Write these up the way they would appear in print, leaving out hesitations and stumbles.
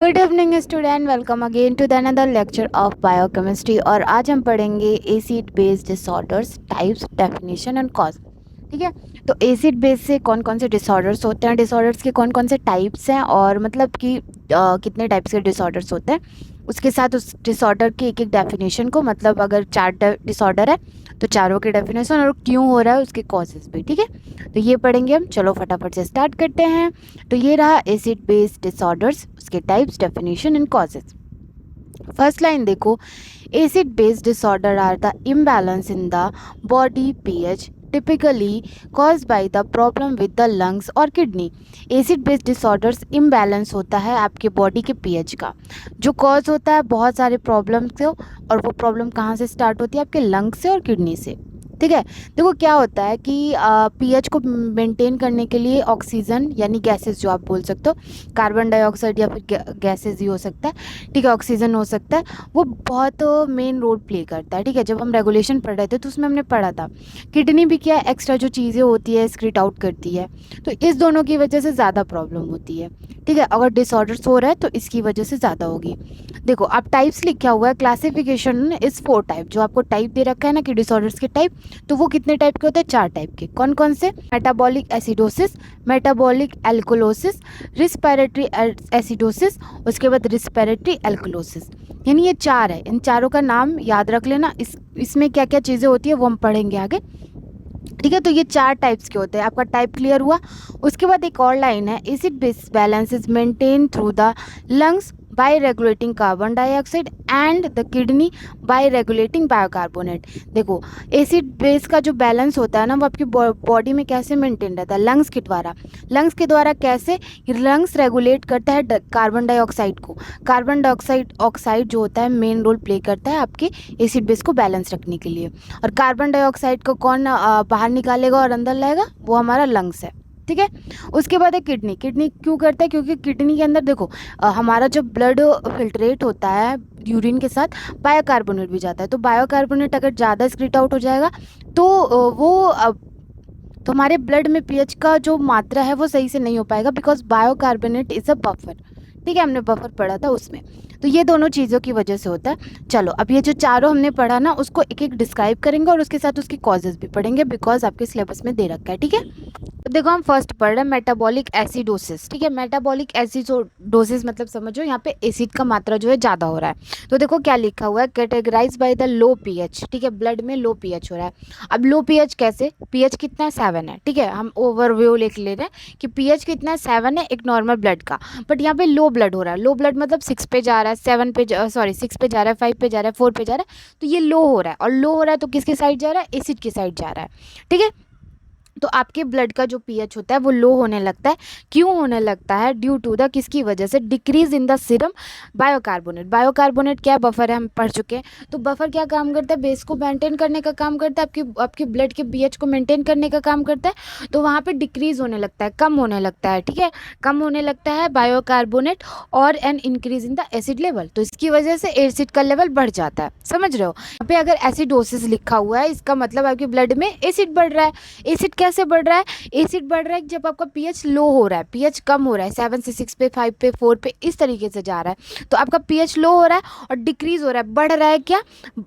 Good evening student, welcome again to the another lecture of biochemistry. और आज हम पढ़ेंगे acid based disorders, types, definition and cause. ठीक है, तो एसिड बेस से कौन कौन से डिसऑर्डर्स होते हैं, डिसऑर्डर्स के कौन कौन से टाइप्स हैं, और मतलब कि कितने टाइप्स के डिसऑर्डर्स होते हैं, उसके साथ उस डिसऑर्डर की एक एक डेफिनेशन को, मतलब अगर चार डिसऑर्डर है तो चारों के डेफिनेशन और क्यों हो रहा है उसके कॉजेज भी। ठीक है, तो ये पढ़ेंगे हम। चलो फटाफट से स्टार्ट करते हैं। तो ये रहा एसिड बेस्ड डिसऑर्डर्स, उसके types, definition and causes. First line देखो, acid based disorder are the imbalance in the body pH typically caused by the problem with the lungs or kidney। Acid based disorders imbalance होता है आपके body के pH का, जो cause होता है बहुत सारे प्रॉब्लम से। और वो प्रॉब्लम कहाँ से स्टार्ट होती है? आपके लंग्स से और किडनी से। ठीक है, देखो क्या होता है कि पीएच को मेंटेन करने के लिए ऑक्सीजन यानी गैसेस, जो आप बोल सकते हो कार्बन डाइऑक्साइड या फिर गैसेस ही हो सकता है, ठीक है, ऑक्सीजन हो सकता है, वो बहुत मेन रोल प्ले करता है। ठीक है, जब हम रेगुलेशन पढ़ रहे थे तो उसमें हमने पढ़ा था किडनी भी क्या एक्स्ट्रा जो चीज़ें होती है एक्सक्रीट आउट करती है, तो इस दोनों की वजह से ज़्यादा प्रॉब्लम होती है। ठीक है, अगर डिसऑर्डर्स हो रहा है तो इसकी वजह से ज़्यादा होगी। देखो आप टाइप्स लिखा हुआ है, क्लासिफिकेशन इज 4 टाइप, जो आपको टाइप दे रखा है ना कि डिसऑर्डर्स के टाइप, तो वो कितने टाइप के होते हैं? 4 टाइप के। कौन कौन से? Metabolic acidosis, metabolic alkalosis, respiratory acidosis, उसके बाद रिस्पिरेटरी एल्कोलोसिस। यानी ये 4 है, इन चारों का नाम याद रख लेना। इसमें क्या क्या चीज़ें होती है वो हम पढ़ेंगे आगे। ठीक है, तो ये 4 टाइप्स के होते हैं। आपका टाइप क्लियर हुआ। उसके बाद एक और लाइन है, acid base balance is maintain through the lungs bye regulating carbon dioxide and the kidney bye regulating bicarbonate. देखो एसिड बेस का जो बैलेंस होता है ना, वो आपकी बॉडी में कैसे मेंटेन रहता है? लंग्स के द्वारा। लंग्स के द्वारा कैसे? लंग्स रेगुलेट करता है कार्बन डाइऑक्साइड को। कार्बन डाइऑक्साइड ऑक्साइड जो होता है मेन रोल प्ले करता है आपके एसिड बेस को बैलेंस रखने के लिए। और कार्बन डाइऑक्साइड को कौन बाहर निकालेगा और अंदर लाएगा? वो हमारा लंग्स है। ठीक है, उसके बाद है किडनी। किडनी क्यों करता है? क्योंकि किडनी के अंदर देखो हमारा जब ब्लड फिल्ट्रेट होता है यूरिन के साथ, बायोकार्बोनेट भी जाता है। तो बायोकार्बोनेट अगर ज़्यादा स्क्रीट आउट हो जाएगा तो तो हमारे ब्लड में पीएच का जो मात्रा है वो सही से नहीं हो पाएगा, because bicarbonate is a buffer. ठीक है, हमने बफर पढ़ा था उसमें। तो ये दोनों चीज़ों की वजह से होता है। चलो अब ये जो चारों हमने पढ़ा ना, उसको एक एक डिस्क्राइब करेंगे और उसके साथ उसकी कॉजेज भी पढ़ेंगे, बिकॉज आपके सिलेबस में दे रखा है। ठीक है, तो देखो हम फर्स्ट पढ़ रहे हैं मेटाबॉलिक एसिडोसिस। ठीक है, मेटाबॉलिक एसिडोसिस मतलब समझो यहाँ पे एसिड का मात्रा जो है ज़्यादा हो रहा है। तो देखो क्या लिखा हुआ है, categorize by the low pH. ठीक है, ब्लड में लो पीएच हो रहा है। अब लो पीएच कैसे? पीएच कितना है? 7 है। ठीक है, हम ओवरव्यू लिख ले रहे हैं कि पीएच कितना है? 7 है एक नॉर्मल ब्लड का। बट यहाँ पे लो ब्लड हो रहा है। लो ब्लड मतलब 6 पे जा रहा है, 7 पे सॉरी 6 पे जा रहा है, 5 पे जा रहा है, 4 पे जा रहा है। तो ये लो हो रहा है, और लो हो रहा है तो किसकी साइड जा रहा है? एसिड की साइड जा रहा है। ठीक है, तो आपके ब्लड का जो पीएच होता है वो लो होने लगता है। क्यों होने लगता है? ड्यू टू द किसकी वजह से? Decrease in the serum bicarbonate. Bicarbonate क्या? बफर है, हम पढ़ चुके हैं। तो बफर क्या काम करता है? बेस को मेंटेन करने का काम करता है, आपकी ब्लड के पीएच को मेंटेन करने का काम करता है। तो वहाँ पे डिक्रीज होने लगता है, कम होने लगता है। ठीक है, कम होने लगता है बायोकार्बोनेट और an increase in the acid level. तो इसकी वजह से एसिड का लेवल बढ़ जाता है। समझ रहे हो? यहाँ पे अगर एसिडोसिस लिखा हुआ है, इसका मतलब आपके ब्लड में एसिड बढ़ रहा है। एसिड कैसे बढ़ रहा है? एसिड बढ़ रहा है जब आपका पीएच लो हो रहा है, पीएच कम हो रहा है, 7 से 6 पे, 5 पे, 4 पे, इस तरीके से जा रहा है। तो आपका पीएच लो हो रहा है और डिक्रीज हो रहा है, बढ़ रहा है क्या?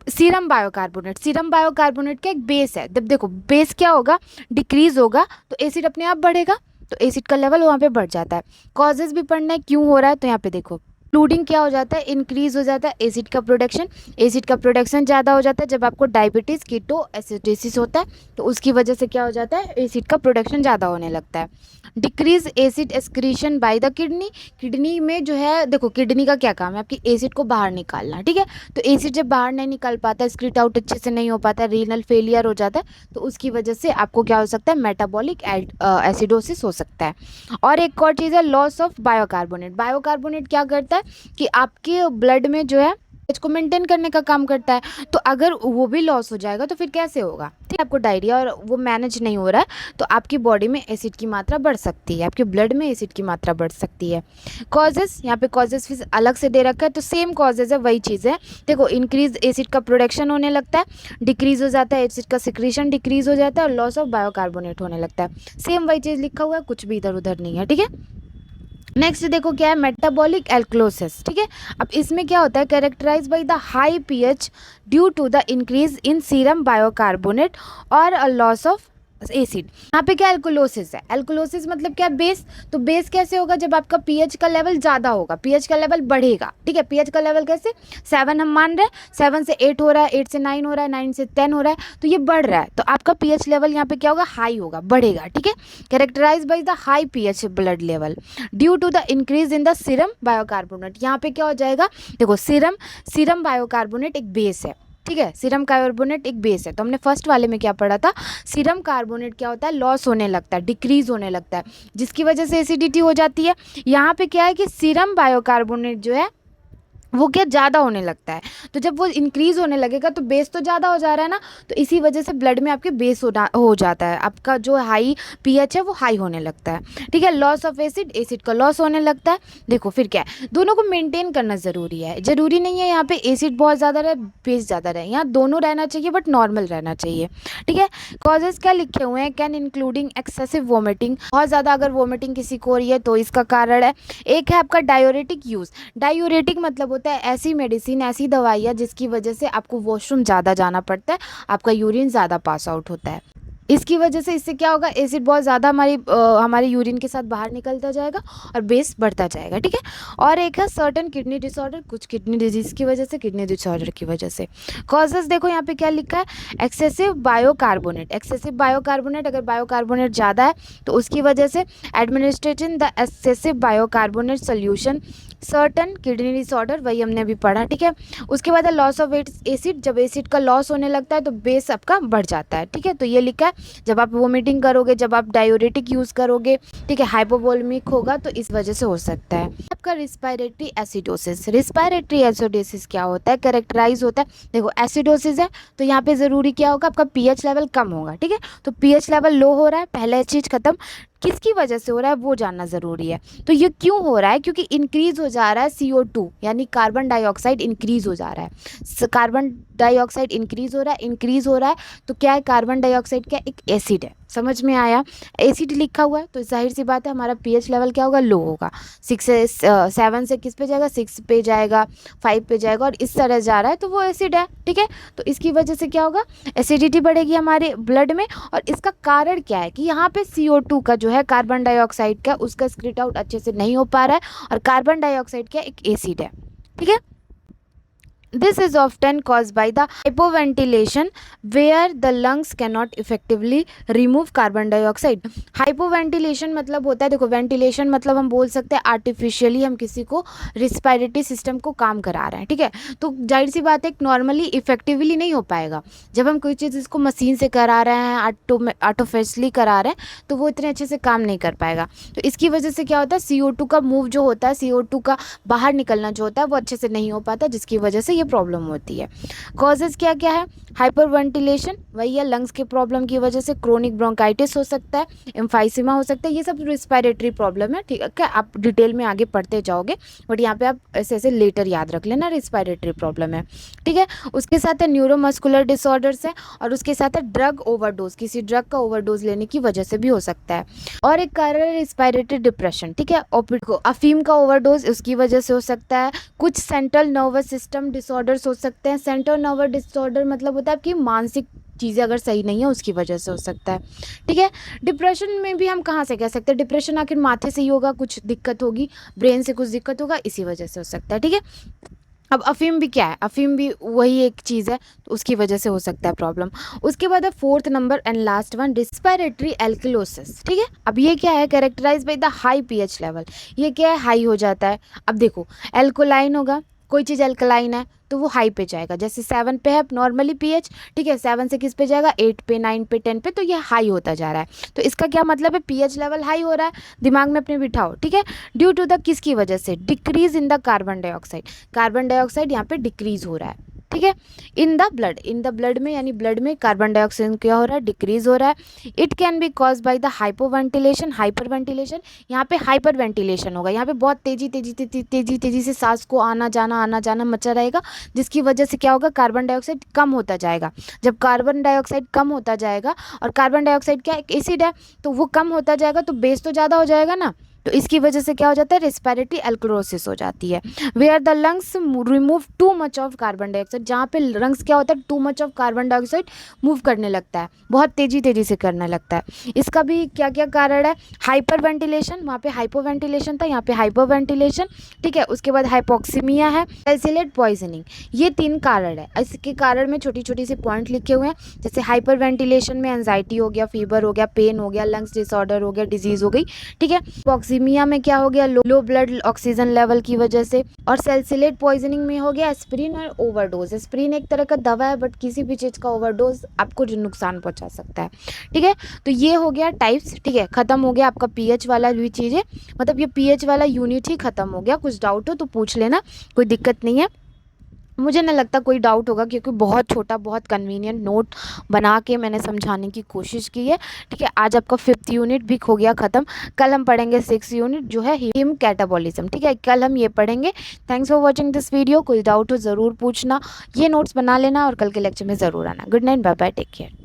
Serum bicarbonate. सीरम बायोकार्बोनेट का एक बेस है। जब देखो बेस क्या होगा? डिक्रीज होगा तो एसिड अपने आप बढ़ेगा, तो एसिड का लेवल वहाँ पे बढ़ जाता है। कॉजेज भी पढ़ना है क्यों हो रहा है, तो यहाँ पे देखो इंक्लूडिंग क्या हो जाता है? इंक्रीज हो जाता है एसिड का प्रोडक्शन। एसिड का प्रोडक्शन ज़्यादा हो जाता है जब आपको डायबिटीज़ कीटो एसिडोसिस होता है, तो उसकी वजह से क्या हो जाता है? एसिड का प्रोडक्शन ज़्यादा होने लगता है। Decrease acid excretion by the kidney. Kidney में जो है, देखो किडनी का क्या काम है? आपकी एसिड को बाहर निकालना। ठीक है, तो एसिड जब बाहर नहीं निकाल पाता, स्क्रीट आउट अच्छे से नहीं हो पाता, रीनल फेलियर हो जाता है, तो उसकी वजह से आपको क्या हो सकता है? मेटाबॉलिक एसिडोसिस हो सकता है। और एक और चीज़ है लॉस ऑफ बायोकार्बोनेट। बायोकार्बोनेट क्या करता है कि आपके ब्लड में जो है इसको मेंटेन करने का काम करता है। तो अगर वो भी लॉस हो जाएगा तो फिर कैसे होगा? ठीक है, आपको डायरिया और वो मैनेज नहीं हो रहा है, तो आपकी बॉडी में एसिड की मात्रा बढ़ सकती है, आपके ब्लड में एसिड की मात्रा बढ़ सकती है। कॉजेस, यहाँ पे कॉजेस फिर अलग से दे रखा है, तो सेम कॉजेज है, वही चीज़ है। देखो इंक्रीज एसिड का प्रोडक्शन होने लगता है, डिक्रीज हो जाता है एसिड का सिक्रीशन, डिक्रीज हो जाता है, और लॉस ऑफ बायोकार्बोनेट होने लगता है। सेम वही चीज़ लिखा हुआ है, कुछ भी इधर उधर नहीं है। ठीक है, नेक्स्ट देखो क्या है, मेटाबॉलिक एल्कलोसिस। ठीक है, अब इसमें क्या होता है, characterize by the high pH due to the increase in serum bicarbonate और अ लॉस ऑफ एसिड। यहाँ पे क्या एल्कोलोसिस है, एल्कोलोसिस मतलब क्या, बेस। तो बेस कैसे होगा, जब आपका पीएच का लेवल ज़्यादा होगा, पीएच का लेवल बढ़ेगा। ठीक है, पीएच का लेवल कैसे, 7 हम मान रहे हैं, 7 से 8 हो रहा है, 8 से 9 हो रहा है, 9 से 10 हो रहा है, तो ये बढ़ रहा है, तो आपका पीएच लेवल यहाँ पे क्या होगा, हाई होगा, बढ़ेगा। ठीक है, characterize by the high pH blood level due to the increase in the serum bicarbonate. यहाँ पे क्या हो जाएगा, देखो सीरम सीरम बायोकार्बोनेट एक बेस है। ठीक है, सीरम कार्बोनेट एक बेस है, तो हमने फर्स्ट वाले में क्या पढ़ा था, सीरम कार्बोनेट क्या होता है, लॉस होने लगता है, डिक्रीज होने लगता है, जिसकी वजह से एसिडिटी हो जाती है। यहाँ पे क्या है कि सीरम बायोकार्बोनेट जो है वो क्या ज़्यादा होने लगता है, तो जब वो इंक्रीज़ होने लगेगा तो बेस तो ज़्यादा हो जा रहा है ना, तो इसी वजह से ब्लड में आपके बेस हो जाता है, आपका जो हाई पीएच है वो हाई होने लगता है। ठीक है, लॉस ऑफ एसिड, एसिड का लॉस होने लगता है। देखो फिर क्या है, दोनों को मेंटेन करना ज़रूरी है, ज़रूरी नहीं है यहाँ पे एसिड बहुत ज़्यादा रहे बेस ज़्यादा रहे, यहाँ दोनों रहना चाहिए बट नॉर्मल रहना चाहिए। ठीक है, कॉजेज़ क्या लिखे हुए हैं, कैन इंक्लूडिंग एक्सेसिव वोमिटिंग, बहुत ज़्यादा अगर वोमिटिंग किसी को हो रही है तो इसका कारण है। एक है आपका डायोरेटिक यूज़, डायूरेटिक मतलब होता है ऐसी मेडिसिन, ऐसी दवाइयाँ जिसकी वजह से आपको वॉशरूम ज़्यादा जाना पड़ता है, आपका यूरिन ज़्यादा पास आउट होता है, इसकी वजह से इससे क्या होगा, एसिड बहुत ज़्यादा हमारे यूरिन के साथ बाहर निकलता जाएगा और बेस बढ़ता जाएगा। ठीक है, और एक है सर्टन किडनी डिसऑर्डर, कुछ किडनी डिजीज़ की वजह से, किडनी डिसऑर्डर की वजह से। कॉजेज़ देखो यहाँ पे क्या लिखा है, एक्सेसिव बायोकार्बोनेट, एक्सेसिव बायोकार्बोनेट, अगर बायोकार्बोनेट ज़्यादा है तो उसकी वजह से administration the excessive bicarbonate solution, certain kidney disorder, वही हमने अभी पढ़ा। ठीक है, उसके बाद है लॉस ऑफ एसिड, जब एसिड का लॉस होने लगता है तो बेस आपका बढ़ जाता है। ठीक है, तो ये लिखा है जब आप वोमिटिंग करोगे, जब आप डायूरेटिक यूज़ करोगे, ठीक है, हाइपोवोलेमिक होगा तो इस वजह से हो सकता है। आपका रिस्पायरेटरी एसिडोसिस, रिस्पायरेटरी एसिडोसिस क्या होता है, कैरेक्टराइज होता है, देखो एसिडोसिस है तो यहाँ पे ज़रूरी क्या होगा, आपका पीएच लेवल कम होगा। ठीक है, तो पीएच लेवल लो हो रहा है, पहले चीज़ खत्म, किसकी वजह से हो रहा है वो जानना ज़रूरी है। तो ये क्यों हो रहा है, क्योंकि इंक्रीज़ हो जा रहा है CO2 यानी कार्बन डाइऑक्साइड इंक्रीज़ हो जा रहा है, कार्बन डाइऑक्साइड इंक्रीज़ हो रहा है। तो क्या है, कार्बन डाइऑक्साइड क्या एक एसिड है, समझ में आया, एसिड लिखा हुआ है तो जाहिर सी बात है हमारा पीएच लेवल क्या होगा, लो होगा, 7 से किस पे जाएगा, 6 पे जाएगा, 5 पे जाएगा, और इस तरह जा रहा है तो वो एसिड है। ठीक है, तो इसकी वजह से क्या होगा, एसिडिटी बढ़ेगी हमारे ब्लड में, और इसका कारण क्या है कि यहाँ पे CO2 का जो है, कार्बन डाइऑक्साइड का, उसका स्क्रिट आउट अच्छे से नहीं हो पा रहा है, और कार्बन डाइऑक्साइड क्या एक एसिड है। ठीक है, this is often caused by the hypoventilation where the lungs cannot effectively remove carbon dioxide। hypoventilation मतलब होता है, देखो वेंटिलेशन मतलब हम बोल सकते हैं आर्टिफिशियली हम किसी को रिस्पायरेटरी सिस्टम को काम करा रहे हैं। ठीक है, तो जाहिर सी बात है नॉर्मली इफेक्टिवली नहीं हो पाएगा, जब हम कोई चीज़ इसको मशीन से करा रहे हैं, आर्टिफिशियली करा रहे हैं तो वो इतने अच्छे से काम नहीं कर पाएगा। तो इसकी वजह से क्या होता है, CO2 का मूव जो होता है, CO2 का बाहर निकलना जो होता है वो अच्छे से नहीं हो पाता, जिसकी वजह से प्रॉब्लम होती है। कॉजेज क्या क्या है, हाइपर वेंटिलेशन वही है, लंग्स के प्रॉब्लम की वजह से क्रोनिक ब्रोंकाइटिस हो सकता है, एम्फाइसीमा हो सकता है, ये सब रिस्पायरेटरी प्रॉब्लम है। ठीक है, क्या आप डिटेल में आगे पढ़ते जाओगे, बट यहाँ पे आप ऐसे ऐसे लेटर याद रख लेना, रिस्पायरेटरी प्रॉब्लम है। ठीक है, उसके साथ है न्यूरोमस्कुलर डिसऑर्डर्स है, और उसके साथ है ड्रग ओवरडोज, किसी ड्रग का ओवरडोज लेने की वजह से भी हो सकता है। और एक कारण है रिस्पायरेटरी डिप्रेशन। ठीक है, अफीम का ओवरडोज उसकी वजह से हो सकता है। कुछ सेंट्रल नर्वस सिस्टम डिसऑर्डर्स हो सकते हैं, सेंट्रल नर्वस डिसऑर्डर मतलब होता है आपकी मानसिक चीज़ें अगर सही नहीं है उसकी वजह से हो सकता है। ठीक है, डिप्रेशन में भी हम कहाँ से कह सकते हैं, डिप्रेशन आखिर माथे से ही होगा, कुछ दिक्कत होगी, ब्रेन से कुछ दिक्कत होगा, इसी वजह से हो सकता है। ठीक है, अब अफीम भी क्या है, अफीम भी वही एक चीज़ है, तो उसकी वजह से हो सकता है प्रॉब्लम। उसके बाद है 4th number and last one, respiratory alkalosis. ठीक है, अब ये क्या है, characterize by the high pH level, ये क्या है, हाई हो जाता है। अब देखो एल्कोलाइन होगा, कोई चीज़ एल्कलाइन है तो वो हाई पे जाएगा, जैसे 7 पे है नॉर्मली पीएच। ठीक है, 7 से किस पे जाएगा, 8 पे, 9 पे, 10 पे, तो ये हाई होता जा रहा है। तो इसका क्या मतलब है, पीएच लेवल हाई हो रहा है, दिमाग में अपने बिठाओ। ठीक है, ड्यू टू द किसकी वजह से, decrease in the carbon dioxide, carbon dioxide यहाँ पे डिक्रीज हो रहा है। ठीक है, इन द ब्लड में, यानी ब्लड में कार्बन डाइऑक्साइड क्या हो रहा है, डिक्रीज हो रहा है। It can be cause by the hypoventilation, hyper ventilation, यहाँ पे हाइपर वेंटिलेशन होगा, यहाँ पे बहुत तेजी से सांस को आना जाना मचा रहेगा, जिसकी वजह से क्या होगा, कार्बन डाइऑक्साइड कम होता जाएगा। जब कार्बन डाइऑक्साइड कम होता जाएगा, और कार्बन डाइऑक्साइड क्या एक एसिड है, तो वो कम होता जाएगा तो बेस तो ज़्यादा हो जाएगा ना, तो इसकी वजह से क्या हो जाता है, रेस्पिरेटरी एल्कलोसिस हो जाती है। Where the lungs remove too much of carbon dioxide, जहाँ पे लंग्स क्या होता है, too much of carbon dioxide move करने लगता है, बहुत तेजी तेजी से करने लगता है। इसका भी क्या क्या कारण है, हाइपर वेंटिलेशन, वहाँ पे हाइपो वेंटिलेशन था, यहाँ पे हाइपर वेंटिलेशन, ठीक है। उसके बाद हाइपोक्सीमिया है, सैलिसिलेट पॉइजनिंग, ये 3 कारण है। इसके कारण में छोटी छोटी सी पॉइंट लिखे हुए हैं, जैसे हाइपर वेंटिलेशन में एंजाइटी हो गया, फीवर हो गया, पेन हो गया, लंग्स डिसऑर्डर हो गया, डिजीज हो गई, ठीक है। पॉक्सीमिया में क्या हो गया, लो ब्लड ऑक्सीजन लेवल की वजह से। और सैलिसिलेट पॉइजनिंग में हो गया एस्प्रिन और ओवरडोज। एस्प्रिन एक तरह का दवा है, बट किसी भी चीज़ का ओवरडोज आपको नुकसान पहुंचा सकता है, ठीक है। तो ये हो गया टाइप्स, ठीक है। खत्म हो गया आपका पीएच वाला भी चीज़ें, मतलब ये पीएच वाला यूनिट ही खत्म हो गया। कुछ डाउट हो तो पूछ लेना, कोई दिक्कत नहीं है। मुझे नहीं लगता कोई डाउट होगा, क्योंकि बहुत छोटा, बहुत कन्वीनियंट नोट बना के मैंने समझाने की कोशिश की है, ठीक है। आज आपका 5th यूनिट भी हो गया ख़त्म। कल हम पढ़ेंगे 6th यूनिट, जो है हीम कैटाबॉलिज्म, ठीक है। कल हम ये पढ़ेंगे। Thanks for watching this video. कोई डाउट हो ज़रूर पूछना, ये नोट्स बना लेना और कल के लेक्चर में ज़रूर आना। Good night, bye bye, take care.